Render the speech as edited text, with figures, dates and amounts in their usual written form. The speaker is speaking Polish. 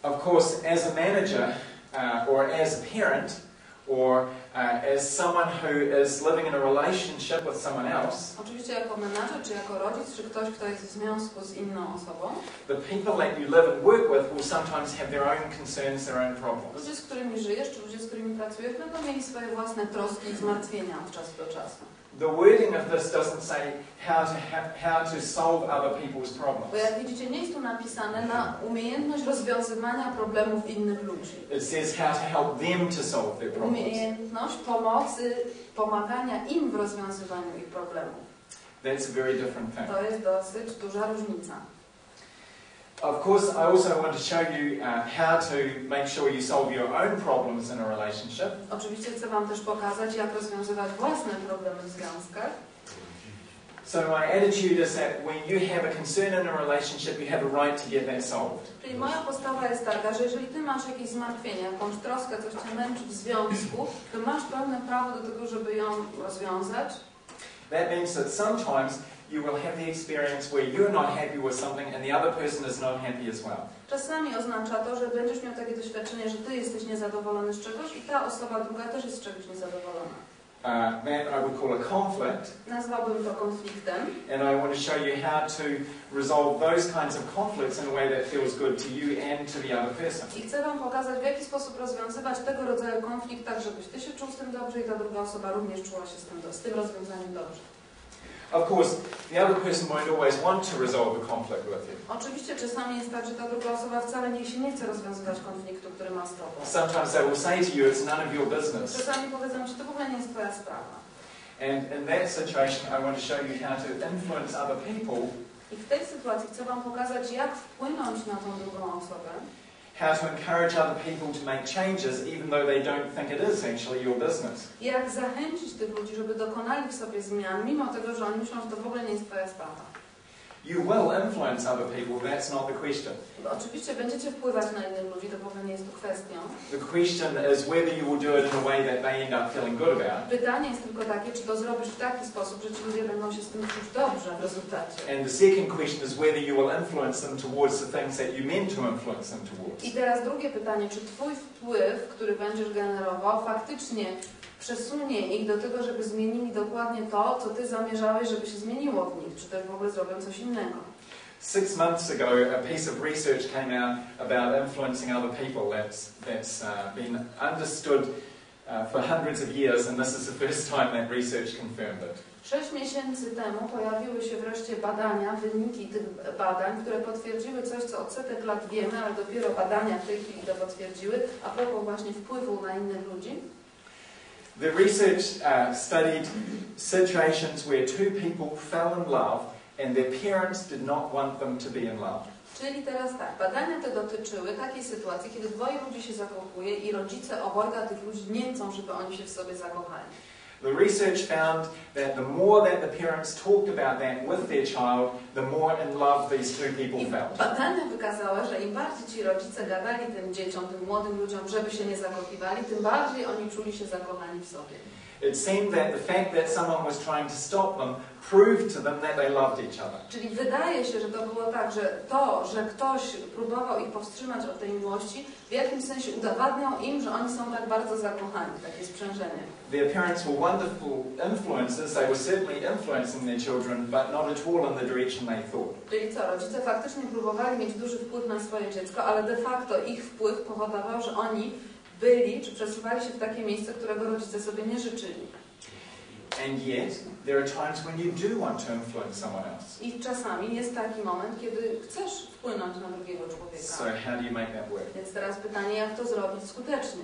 Of course, as a manager, or as a parent, or as someone who is living in a relationship with someone else, oczywiście jako menadżer, czy jako rodzic, czy ktoś, kto jest w związku z inną osobą, the people that you live and work with will sometimes have their own concerns, their own problems. ludzie, z którymi żyjesz, czy ludzie, z którymi pracujesz, będą mieli swoje własne troski i zmartwienia od czasu do czasu. The wording of this doesn't say how to solve other people's problems. Bo jak widzicie, nie jest tu napisane na umiejętność rozwiązywania problemów innych ludzi. It says how to help them to solve their problems. Umiejętność pomocy, pomagania im w rozwiązywaniu ich problemów. That's a very different thing. To jest dosyć duża różnica. Of course, I also want to show you how to make sure you solve your own problems in a relationship. Oczywiście chcę Wam też pokazać, jak rozwiązywać własne problemy w związkach. So my attitude is that when you have a concern in a relationship, you have a right to get that solved. Czyli moja postawa jest taka, że jeżeli Ty masz jakieś zmartwienie, jakąś troskę, coś Cię męczy w związku, to masz pełne prawo do tego, żeby ją rozwiązać. That means that sometimes you will have the experience where you're not happy with something and the other person is not happy as well. Czasami oznacza to, że będziesz miał takie doświadczenie, że Ty jesteś niezadowolony z czegoś i ta osoba druga też jest z czegoś niezadowolona. That I would call a conflict. Nazwałbym to konfliktem. And I want to show you how to resolve those kinds of conflicts in a way that feels good to you and to the other person. I chcę Wam pokazać, w jaki sposób rozwiązywać tego rodzaju konflikt, tak żebyś Ty się czuł z tym dobrze i ta druga osoba również czuła się z tym rozwiązaniem dobrze. Of course, the other person won't always want to resolve the conflict with you. Oczywiście czasami jest tak, że ta druga osoba wcale nie chce rozwiązywać konfliktu, który ma z Tobą. Sometimes they will say to you, it's none of your business. Czasami powiedzą Ci, to w ogóle nie jest Twoja sprawa. And in that situation, I want to show you how to influence other people. I w tej sytuacji chcę Wam pokazać, jak wpłynąć na tą drugą osobę. How to encourage other people to make changes even though they don't think it is actually your business. Jak zachęcić tych ludzi, żeby dokonali w sobie zmian, mimo tego, że oni myślą, że to w ogóle nie jest Twoja sprawa. You will influence other people, that's not the question. Bo oczywiście będziecie wpływać na innych ludzi, to w ogóle nie jest tu kwestią. The question is whether you will do it in a way that they end up feeling good about. Pytanie jest tylko takie, czy to zrobisz w taki sposób, że ci ludzie będą się z tym czuć dobrze w rezultacie. And the second question is whether you will influence them towards the things that you meant to influence them towards. I teraz drugie pytanie, czy Twój wpływ, który będziesz generował, faktycznie przesunie ich do tego, żeby zmienili dokładnie to, co Ty zamierzałeś, żeby się zmieniło w nich, czy też w ogóle zrobią coś innego. 6 months ago, a piece of research came out about influencing other people that's been understood for hundreds of years, and this is the first time that research confirmed it. 6 miesięcy temu pojawiły się wreszcie badania, wyniki tych badań, które potwierdziły coś, co od setek lat wiemy, ale dopiero badania w tej chwili to potwierdziły, a propos właśnie wpływu na innych ludzi. The research studied situations where two people fell in love and their parents did not want them to be in love. Czyli teraz tak, badania te dotyczyły takiej sytuacji, kiedy dwoje ludzi się zakochuje i rodzice obojga tych ludzi nie chcą, żeby oni się w sobie zakochali. The research found that the more that the parents talked about that with their child, the more in love these two people felt. Badania wykazały, że im bardziej ci rodzice gadali tym dzieciom, tym młodym ludziom, żeby się nie zakochiwali, tym bardziej oni czuli się zakochani w sobie. It seemed that the fact that someone was trying to stop them proved to them that they loved each other. Czyli wydaje się, że to było tak, że to, że ktoś próbował ich powstrzymać od tej miłości, w jakimś sensie udowadniał im, że oni są tak bardzo zakochani, takie sprzężenie. Their parents were wonderful influences. They were certainly influencing their children, but not at all in the direction they thought. Czyli co, rodzice faktycznie próbowali mieć duży wpływ na swoje dziecko, ale de facto ich wpływ powodował, że oni byli, czy przesuwali się w takie miejsce, którego rodzice sobie nie życzyli. And yet, there are times when you do want to influence someone else. I czasami jest taki moment, kiedy chcesz wpłynąć na drugiego człowieka. So how do you make that work? Więc teraz pytanie, jak to zrobić skutecznie?